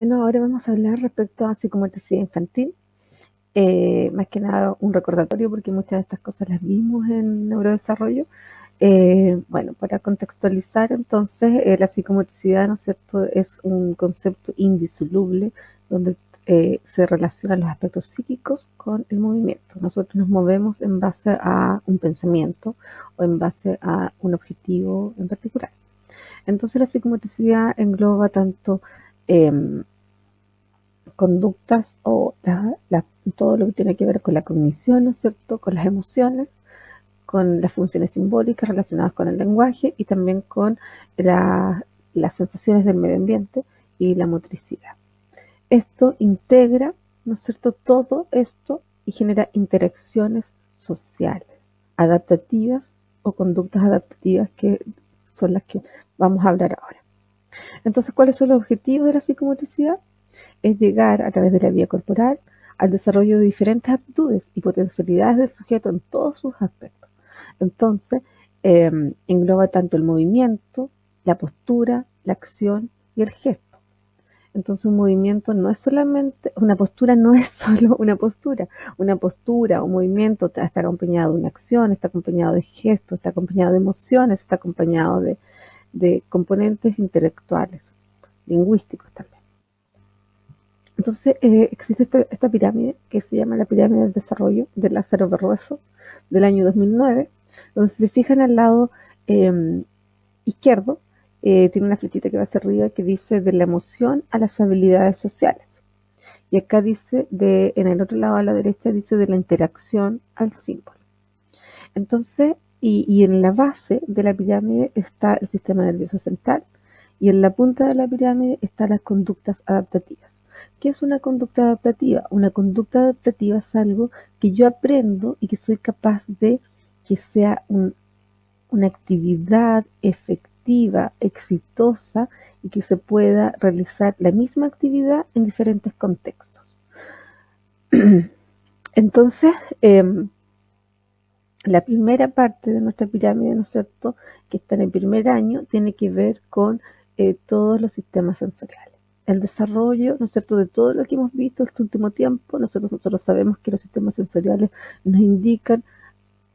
Bueno, ahora vamos a hablar respecto a psicomotricidad infantil. Más que nada un recordatorio porque muchas de estas cosas las vimos en neurodesarrollo. Bueno, para contextualizar entonces, la psicomotricidad, ¿no es cierto?, es un concepto indisoluble donde se relacionan los aspectos psíquicos con el movimiento. Nosotros nos movemos en base a un pensamiento o en base a un objetivo en particular. Entonces la psicomotricidad engloba tanto conductas o todo lo que tiene que ver con la cognición, ¿no es cierto?, con las emociones, con las funciones simbólicas relacionadas con el lenguaje y también con las sensaciones del medio ambiente y la motricidad. Esto integra, ¿no es cierto?, todo esto y genera interacciones sociales, adaptativas o conductas adaptativas que son las que vamos a hablar ahora. Entonces, ¿cuáles son los objetivos de la psicomotricidad? Es llegar a través de la vía corporal al desarrollo de diferentes aptitudes y potencialidades del sujeto en todos sus aspectos. Entonces, engloba tanto el movimiento, la postura, la acción y el gesto. Entonces, un movimiento no es solamente, una postura no es solo una postura o movimiento está acompañado de una acción, está acompañado de gestos, está acompañado de emociones, está acompañado de componentes intelectuales, lingüísticos también. Entonces existe esta pirámide que se llama la pirámide del desarrollo de Lázaro Barroso del año 2009, donde si se fijan al lado izquierdo, tiene una flechita que va hacia arriba que dice de la emoción a las habilidades sociales. Y acá dice, en el otro lado a la derecha, dice de la interacción al símbolo. Entonces, y en la base de la pirámide está el sistema nervioso central y en la punta de la pirámide están las conductas adaptativas. ¿Qué es una conducta adaptativa? Una conducta adaptativa es algo que yo aprendo y que soy capaz de que sea una actividad efectiva, exitosa y que se pueda realizar la misma actividad en diferentes contextos. Entonces, la primera parte de nuestra pirámide, ¿no es cierto?, que está en el primer año, tiene que ver con todos los sistemas sensoriales. El desarrollo, ¿no es cierto?, de todo lo que hemos visto este último tiempo, nosotros sabemos que los sistemas sensoriales nos indican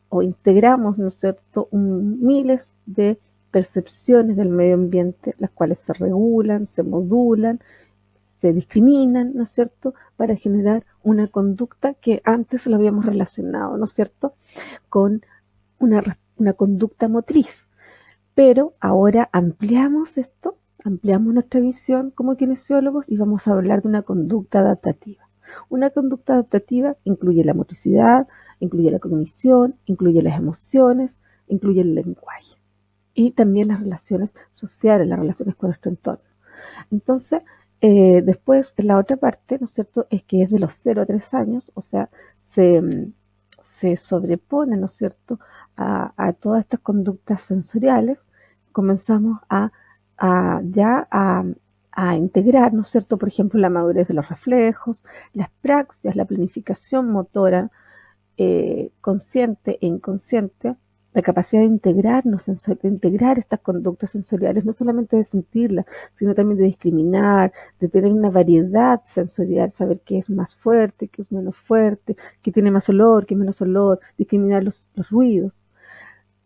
o integramos, ¿no es cierto?, miles de percepciones del medio ambiente, las cuales se regulan, se modulan, se discriminan, ¿no es cierto?, para generar una conducta que antes lo habíamos relacionado, ¿no es cierto?, con una conducta motriz. Pero ahora ampliamos esto, ampliamos nuestra visión como kinesiólogos y vamos a hablar de una conducta adaptativa. Una conducta adaptativa incluye la motricidad, incluye la cognición, incluye las emociones, incluye el lenguaje y también las relaciones sociales, las relaciones con nuestro entorno. Entonces, después, la otra parte, ¿no es cierto?, es que es de los 0 a 3 años, o sea, se sobrepone, ¿no es cierto?, a todas estas conductas sensoriales, comenzamos a integrar, ¿no es cierto?, por ejemplo, la madurez de los reflejos, las praxias, la planificación motora, consciente e inconsciente, la capacidad de integrarnos, de integrar estas conductas sensoriales, no solamente de sentirlas, sino también de discriminar, de tener una variedad sensorial, saber qué es más fuerte, qué es menos fuerte, qué tiene más olor, qué menos olor, discriminar los ruidos.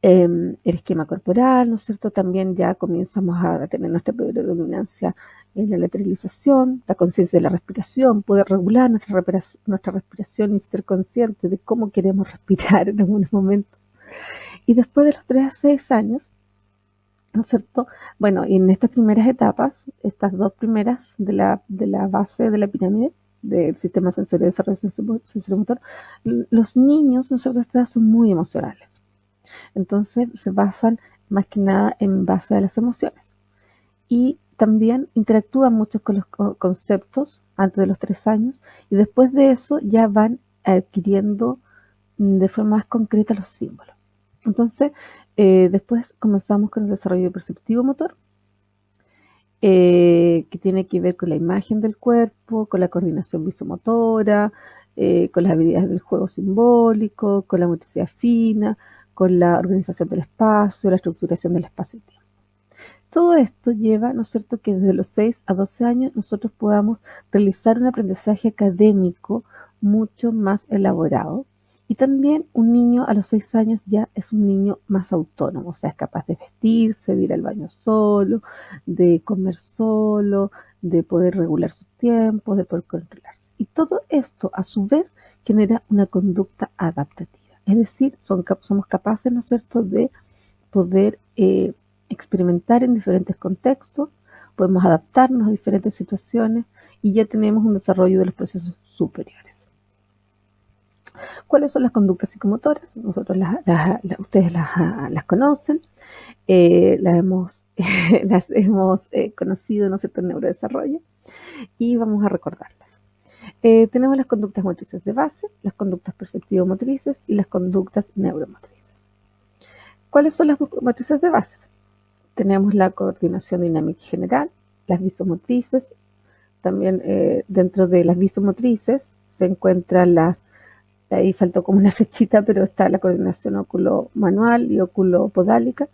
El esquema corporal, ¿no es cierto? También ya comenzamos a tener nuestra predominancia en la lateralización, la conciencia de la respiración, poder regular nuestra respiración y ser conscientes de cómo queremos respirar en algunos momentos. Y después de los 3 a 6 años, ¿no es cierto? Bueno, y en estas primeras etapas, estas dos primeras de la base de la pirámide del sistema sensorial de desarrollo sensoriomotor, los niños, ¿no es cierto?, son muy emocionales. Entonces se basan más que nada en base a las emociones. Y también interactúan mucho con los conceptos antes de los 3 años y después de eso ya van adquiriendo de forma más concreta los símbolos. Entonces, después comenzamos con el desarrollo perceptivo motor, que tiene que ver con la imagen del cuerpo, con la coordinación visomotora, con las habilidades del juego simbólico, con la motricidad fina, con la organización del espacio, la estructuración del espacio y tiempo. Todo esto lleva, ¿no es cierto?, que desde los 6 a 12 años nosotros podamos realizar un aprendizaje académico mucho más elaborado. Y también un niño a los 6 años ya es un niño más autónomo, o sea, es capaz de vestirse, de ir al baño solo, de comer solo, de poder regular sus tiempos, de poder controlarse. Y todo esto, a su vez, genera una conducta adaptativa. Es decir, somos capaces, ¿no es cierto?, de poder experimentar en diferentes contextos, podemos adaptarnos a diferentes situaciones y ya tenemos un desarrollo de los procesos superiores. ¿Cuáles son las conductas psicomotoras? Nosotros ustedes las conocen, las hemos conocido, ¿no es cierto?, en neurodesarrollo, y vamos a recordarlas. Tenemos las conductas motrices de base, las conductas perceptivo-motrices y las conductas neuromotrices. ¿Cuáles son las motrices de base? Tenemos la coordinación dinámica y general, las visomotrices, también dentro de las visomotrices se encuentran ahí faltó como una flechita, pero está la coordinación óculo-manual y óculo-podálica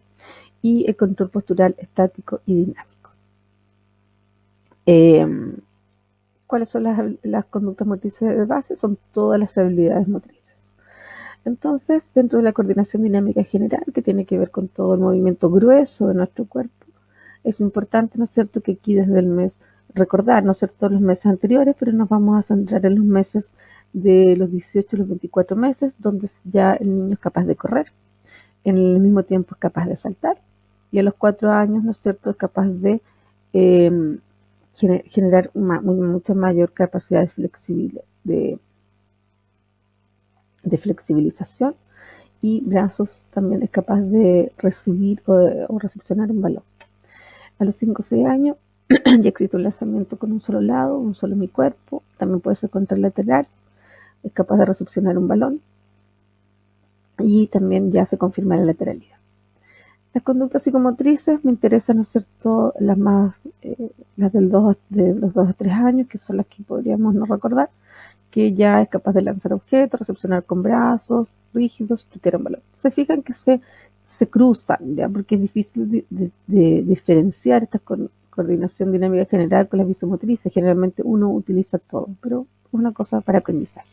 y el control postural estático y dinámico. ¿Cuáles son las conductas motrices de base? Son todas las habilidades motrices. Entonces, dentro de la coordinación dinámica general, que tiene que ver con todo el movimiento grueso de nuestro cuerpo, es importante, ¿no es cierto?, que aquí desde el mes, recordar, ¿no es cierto?, los meses anteriores, pero nos vamos a centrar en los meses de los 18 a los 24 meses, donde ya el niño es capaz de correr, en el mismo tiempo es capaz de saltar, y a los 4 años, ¿no es cierto?, es capaz de generar mucha mayor capacidad de flexibilización, y brazos también es capaz de recibir o recepcionar un balón. A los 5 o 6 años ya existe un lanzamiento con un solo lado, un solo hemicuerpo, también puede ser contralateral, es capaz de recepcionar un balón y también ya se confirma la lateralidad. Las conductas psicomotrices me interesan, ¿no es cierto?, las de los 2 a 3 años, que son las que podríamos no recordar, que ya es capaz de lanzar objetos, recepcionar con brazos rígidos, tutear un balón. Se fijan que se cruzan, ¿ya?, porque es difícil de diferenciar esta coordinación dinámica general con las visomotrices. Generalmente uno utiliza todo, pero es una cosa para aprendizaje.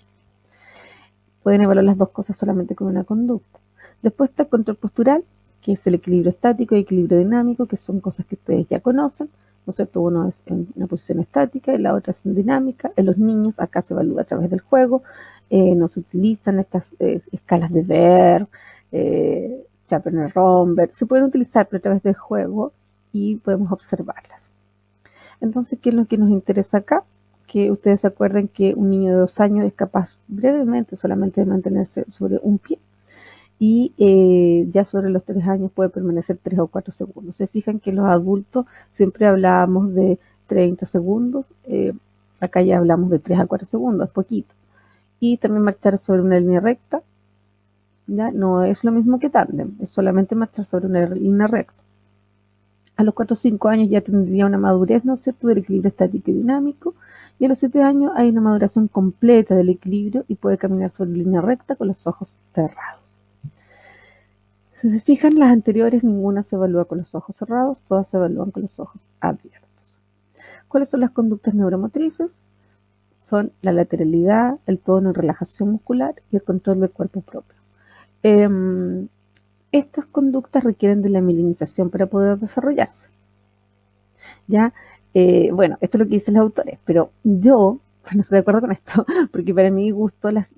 Pueden evaluar las dos cosas solamente con una conducta. Después está el control postural, que es el equilibrio estático y equilibrio dinámico, que son cosas que ustedes ya conocen, ¿no es cierto? Uno es en una posición estática y la otra es en dinámica. En los niños acá se evalúa a través del juego, no se utilizan estas escalas de Ver, Chaperner-Romberg, se pueden utilizar pero a través del juego y podemos observarlas. Entonces, ¿qué es lo que nos interesa acá? Que ustedes se acuerden que un niño de 2 años es capaz brevemente solamente de mantenerse sobre un pie, y ya sobre los 3 años puede permanecer 3 o 4 segundos. Se fijan que los adultos siempre hablábamos de 30 segundos, acá ya hablamos de 3 a 4 segundos, es poquito. Y también marchar sobre una línea recta, ya no es lo mismo que tándem, es solamente marchar sobre una línea recta. A los 4 o 5 años ya tendría una madurez, ¿no es cierto?, del equilibrio estático y dinámico, y a los 7 años hay una maduración completa del equilibrio y puede caminar sobre línea recta con los ojos cerrados. Si se fijan, las anteriores ninguna se evalúa con los ojos cerrados, todas se evalúan con los ojos abiertos. ¿Cuáles son las conductas neuromotrices? Son la lateralidad, el tono y relajación muscular y el control del cuerpo propio. Estas conductas requieren de la mielinización para poder desarrollarse. ¿Ya? Bueno, esto es lo que dicen los autores, pero yo no estoy de acuerdo con esto, porque para mi gusto las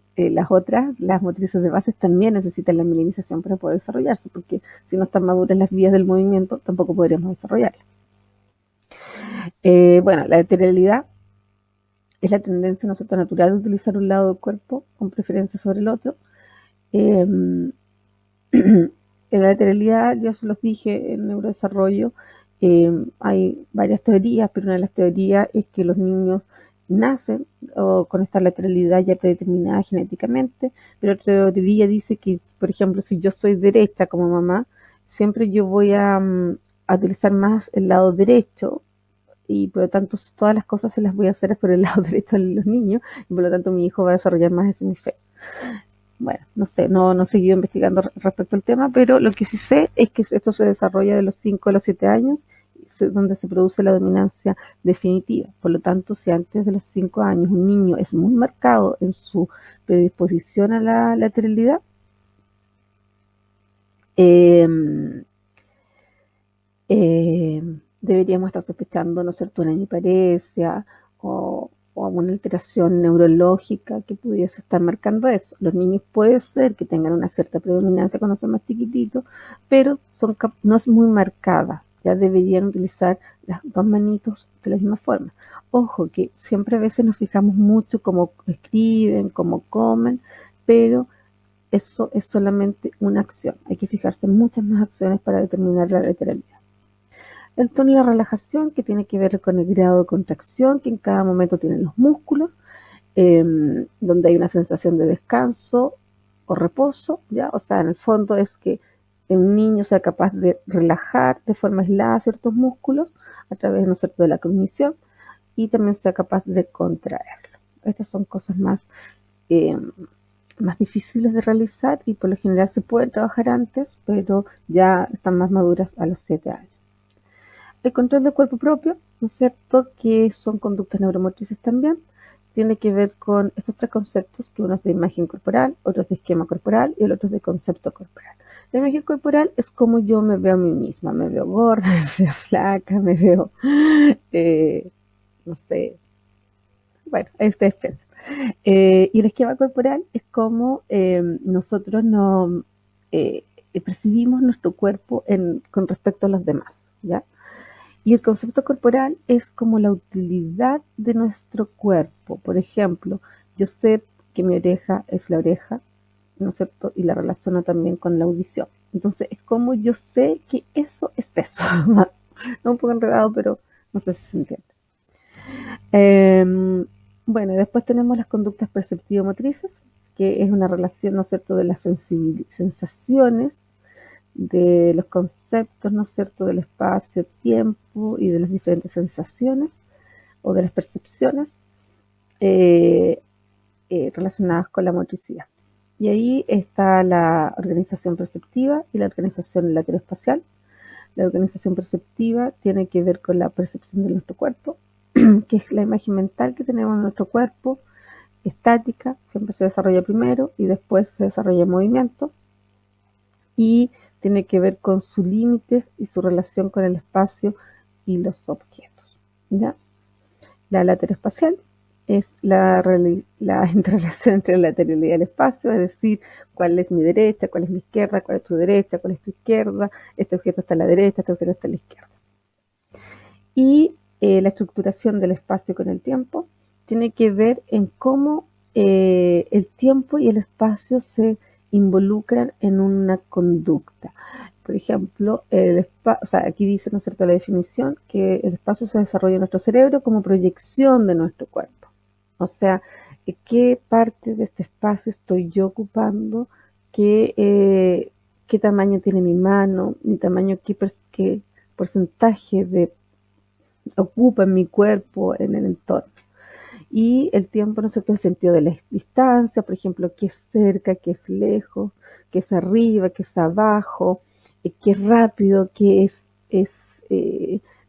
motrices de bases también necesitan la mielinización para poder desarrollarse, porque si no están maduras las vías del movimiento, tampoco podríamos desarrollarlas. Bueno, la lateralidad es la tendencia, ¿no es cierto?, natural de utilizar un lado del cuerpo con preferencia sobre el otro. En la lateralidad, ya se los dije, en neurodesarrollo hay varias teorías, pero una de las teorías es que los niños nacen con esta lateralidad ya predeterminada genéticamente, pero otra teoría dice que, por ejemplo, si yo soy derecha como mamá, siempre yo voy a utilizar más el lado derecho, y por lo tanto todas las cosas se las voy a hacer por el lado derecho de los niños, y por lo tanto mi hijo va a desarrollar más ese hemisferio. bueno, no sé, no he seguido investigando respecto al tema, pero lo que sí sé es que esto se desarrolla de los 5 a los 7 años, donde se produce la dominancia definitiva. Por lo tanto, si antes de los 5 años un niño es muy marcado en su predisposición a la lateralidad, eh, eh, deberíamos estar sospechando, ¿no es cierto?, una hemiparesia o alguna alteración neurológica que pudiese estar marcando eso. Los niños puede ser que tengan una cierta predominancia cuando son más chiquititos, pero no es muy marcada. Ya deberían utilizar las dos manitos de la misma forma. Ojo, que siempre a veces nos fijamos mucho cómo escriben, cómo comen, pero eso es solamente una acción. Hay que fijarse en muchas más acciones para determinar la lateralidad. El tono y la relajación, que tiene que ver con el grado de contracción que en cada momento tienen los músculos, donde hay una sensación de descanso o reposo, ¿ya? O sea, en el fondo es que un niño sea capaz de relajar de forma aislada ciertos músculos a través, ¿no es cierto?, de la cognición, y también sea capaz de contraerlo. Estas son cosas eh, más difíciles de realizar y por lo general se pueden trabajar antes, pero ya están más maduras a los 7 años. El control del cuerpo propio, ¿no es cierto?, que son conductas neuromotrices también, tiene que ver con estos tres conceptos, que uno es de imagen corporal, otro es de esquema corporal y el otro es de concepto corporal. La imagen corporal es como yo me veo a mí misma, me veo gorda, me veo flaca, me veo, no sé, bueno, ahí ustedes piensan. Y el esquema corporal es como nosotros no percibimos nuestro cuerpo con respecto a los demás, ¿ya? Y el concepto corporal es como la utilidad de nuestro cuerpo. Por ejemplo, yo sé que mi oreja es la oreja, ¿no es cierto? Y la relaciono también con la audición. Entonces, es como yo sé que eso es eso. No un poco enredado, pero no sé si se entiende. Eh, bueno, después tenemos las conductas perceptivo-motrices, que es una relación, ¿no es cierto?, de las sensaciones, de los conceptos, ¿no es cierto?, del espacio, tiempo y de las diferentes sensaciones o de las percepciones eh, relacionadas con la motricidad. Y ahí está la organización perceptiva y la organización lateroespacial. La organización perceptiva tiene que ver con la percepción de nuestro cuerpo, que es la imagen mental que tenemos de nuestro cuerpo, estática, siempre se desarrolla primero y después se desarrolla en movimiento. Y tiene que ver con sus límites y su relación con el espacio y los objetos, ¿ya? La lateroespacial es la interrelación entre la lateralidad y el espacio, es decir, cuál es mi derecha, cuál es mi izquierda, cuál es tu derecha, cuál es tu izquierda, este objeto está a la derecha, este objeto está a la izquierda. Y la estructuración del espacio con el tiempo tiene que ver en cómo el tiempo y el espacio se involucran en una conducta. Por ejemplo, aquí dice, ¿no es cierto?, la definición, que el espacio se desarrolla en nuestro cerebro como proyección de nuestro cuerpo. O sea, ¿qué parte de este espacio estoy yo ocupando? ¿Qué tamaño tiene mi mano? ¿Mi tamaño? ¿Qué porcentaje ocupa en mi cuerpo, en el entorno? Y el tiempo, ¿no es cierto?, el sentido de la distancia, por ejemplo, qué es cerca, qué es lejos, qué es arriba, qué es abajo, qué es rápido, qué es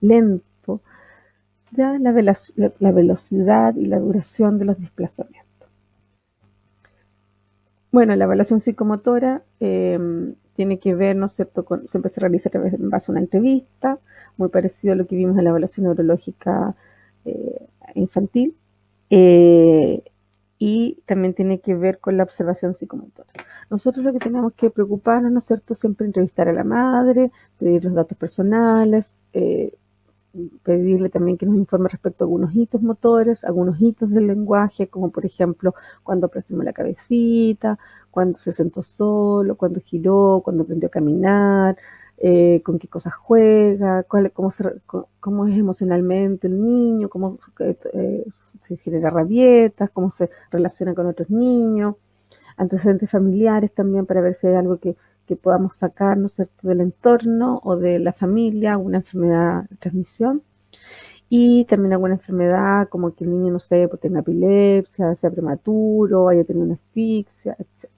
lento, ya la velocidad y la duración de los desplazamientos. Bueno, la evaluación psicomotora tiene que ver, ¿no es cierto?, siempre se realiza en base a una entrevista, muy parecido a lo que vimos en la evaluación neurológica infantil. Y también tiene que ver con la observación psicomotora. Nosotros lo que tenemos que preocuparnos, ¿no es cierto?, siempre entrevistar a la madre, pedir los datos personales, pedirle también que nos informe respecto a algunos hitos motores, algunos hitos del lenguaje, como por ejemplo cuando aproximó la cabecita, cuando se sentó solo, cuando giró, cuando aprendió a caminar, con qué cosas juega, cómo es emocionalmente el niño, cómo se genera rabietas, cómo se relaciona con otros niños, antecedentes familiares también para ver si hay algo que podamos sacar, ¿no es cierto?, del entorno o de la familia, alguna enfermedad de transmisión. Y también alguna enfermedad como que el niño, no sé, pues tenga epilepsia, sea prematuro, haya tenido una asfixia, etc.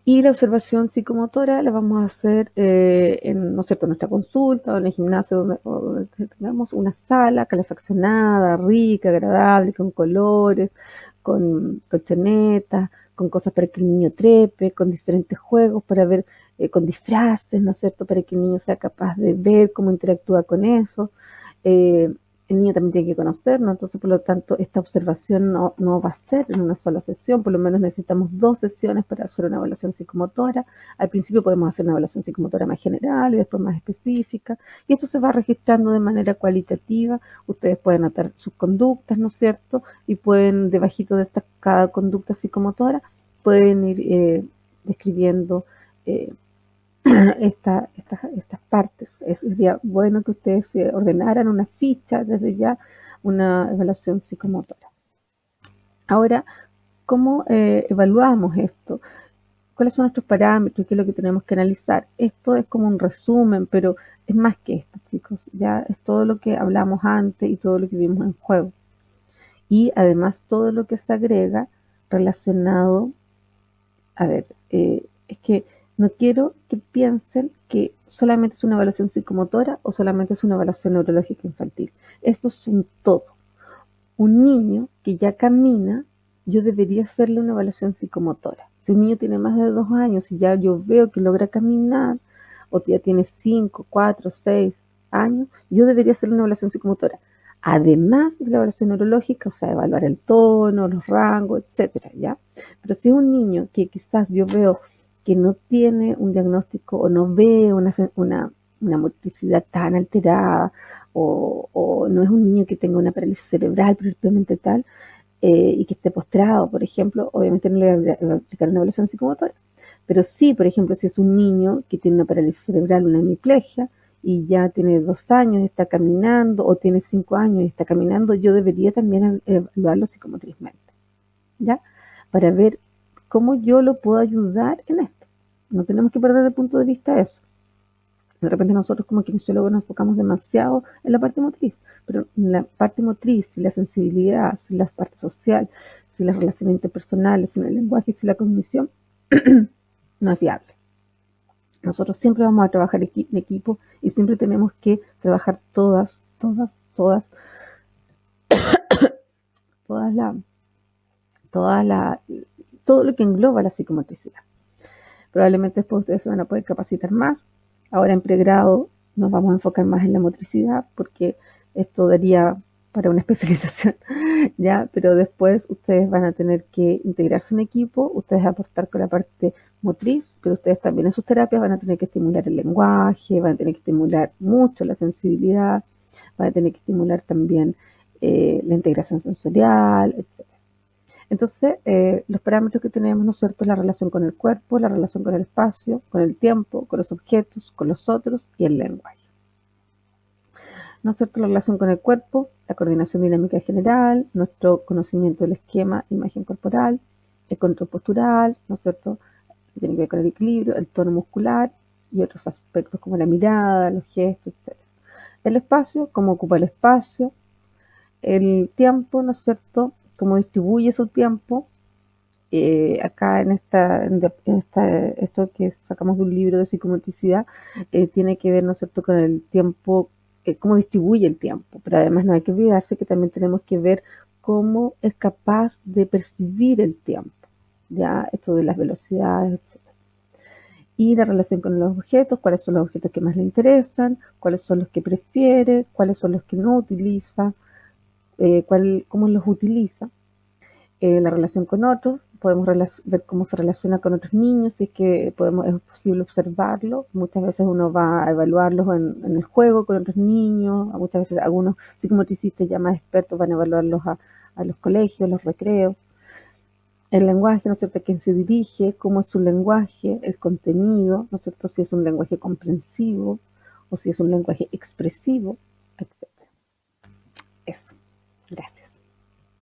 Y la observación psicomotora la vamos a hacer ¿no es cierto?, en nuestra consulta o en el gimnasio donde tengamos una sala calefaccionada, rica, agradable, con colores, con colchonetas, con cosas para que el niño trepe, con diferentes juegos para ver, con disfraces, ¿no es cierto?, para que el niño sea capaz de ver cómo interactúa con eso. Eh, el niño también tiene que conocernos, entonces por lo tanto esta observación no va a ser en una sola sesión, por lo menos necesitamos 2 sesiones para hacer una evaluación psicomotora. Al principio podemos hacer una evaluación psicomotora más general y después más específica, y esto se va registrando de manera cualitativa. Ustedes pueden anotar sus conductas, ¿no es cierto?, y pueden, debajito de cada conducta psicomotora, pueden ir describiendo eh, estas partes. Sería bueno que ustedes se ordenaran una ficha desde ya, una evaluación psicomotora. Ahora, ¿cómo evaluamos esto? ¿Cuáles son nuestros parámetros? ¿Qué es lo que tenemos que analizar? Esto es como un resumen, pero es más que esto, chicos. Ya es todo lo que hablamos antes y todo lo que vimos en juego. Y además todo lo que se agrega relacionado, a ver, es que no quiero que piensen que solamente es una evaluación psicomotora o solamente es una evaluación neurológica infantil. Esto es un todo. Un niño que ya camina, yo debería hacerle una evaluación psicomotora. Si un niño tiene más de 2 años y ya yo veo que logra caminar, o ya tiene 5, 4, 6 años, yo debería hacerle una evaluación psicomotora. Además de la evaluación neurológica, o sea, evaluar el tono, los rangos, etcétera, ¿ya? Pero si es un niño que quizás yo veo que no tiene un diagnóstico o no ve una motricidad tan alterada, o no es un niño que tenga una parálisis cerebral propiamente tal, y que esté postrado, por ejemplo, obviamente no le voy a aplicar una evaluación psicomotora. Pero sí, por ejemplo, si es un niño que tiene una parálisis cerebral, una hemiplegia, y ya tiene 2 años y está caminando, o tiene 5 años y está caminando, yo debería también evaluarlo psicomotrizmente, ¿ya? Para ver cómo yo lo puedo ayudar en esto. No tenemos que perder de punto de vista eso. De repente nosotros como kinesiólogos nos enfocamos demasiado en la parte motriz, pero en la parte motriz, si la sensibilidad, si la parte social, si las relaciones interpersonales, si el lenguaje, si la cognición, no es viable. Nosotros siempre vamos a trabajar en equipo y siempre tenemos que trabajar todas todo lo que engloba la psicomotricidad. Probablemente después ustedes se van a poder capacitar más. Ahora en pregrado nos vamos a enfocar más en la motricidad porque esto daría para una especialización, ¿ya? Pero después ustedes van a tener que integrarse en equipo, ustedes aportar con la parte motriz, pero ustedes también en sus terapias van a tener que estimular el lenguaje, van a tener que estimular mucho la sensibilidad, van a tener que estimular también la integración sensorial, etc. Entonces, los parámetros que tenemos, ¿no es cierto?, la relación con el cuerpo, la relación con el espacio, con el tiempo, con los objetos, con los otros y el lenguaje. ¿No es cierto?, la relación con el cuerpo, la coordinación dinámica general, nuestro conocimiento del esquema, imagen corporal, el control postural, ¿no es cierto?, que tiene que ver con el equilibrio, el tono muscular y otros aspectos como la mirada, los gestos, etc. El espacio, cómo ocupa el espacio, el tiempo, ¿no es cierto?, cómo distribuye su tiempo. Acá en esto que sacamos de un libro de psicomotricidad, tiene que ver, ¿no es cierto?, con el tiempo, cómo distribuye el tiempo, pero además no hay que olvidarse que también tenemos que ver cómo es capaz de percibir el tiempo, ya esto de las velocidades, etc. Y la relación con los objetos, cuáles son los objetos que más le interesan, cuáles son los que prefiere, cuáles son los que no utiliza, cómo los utiliza. La relación con otros, podemos ver cómo se relaciona con otros niños, si es que es posible observarlo. Muchas veces uno va a evaluarlos en el juego con otros niños, muchas veces algunos psicomotricistas ya más expertos van a evaluarlos a los colegios, los recreos. El lenguaje, ¿no es cierto?, a quién se dirige, cómo es su lenguaje, el contenido, ¿no es cierto?, si es un lenguaje comprensivo o si es un lenguaje expresivo, etc.